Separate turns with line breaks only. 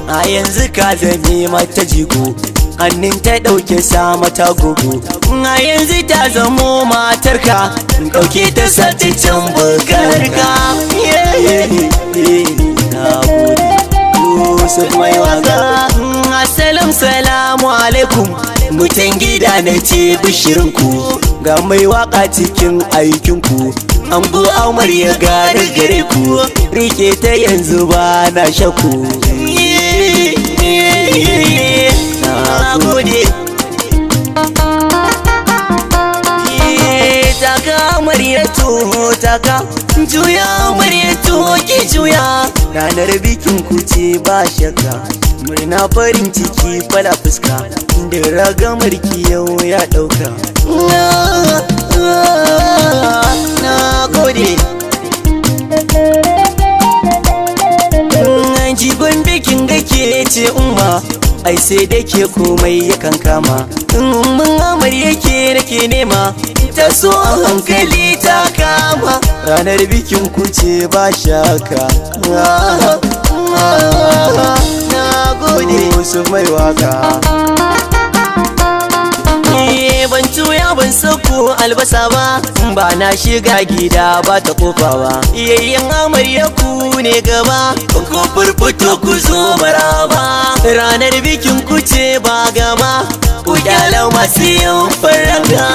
A yanzu ka zame mata jigo, hannun ta ɗauke sa mata gogo. A yanzu ta zamo matarka, ɗauke ta sati can bugarka. Na gode Yusuf mai waka. Assalam salamu alaikum, mutan gida na ce bishirinku, ga mai waka cikin aikinku. Ango amarya gare gare ku, rike ta yanzu ba na shaku. Na gode. Taka amaryatu taka, juya amaryatu ki juya. Ranar bikin ku ce ba shakka, murna farin ciki fala fuska, da ragamar ki yau ya ɗauka. Na gode. Jigon bikin gake ce umma, ai sai da ke komai yakan kama. Mun amarya ke nake nema, ta so a hankali ta kama. Ranar bikin ku ce ba shaka. Na gode su mai waka. Ban tuya ban sako albasa ba na shiga gida ba ta kofa ba. Yayyan amarya ku ne gaba, ku furfuto ku zo maraba. Ranar bikin ku ce ba gama, ku kyala masu yin faranga.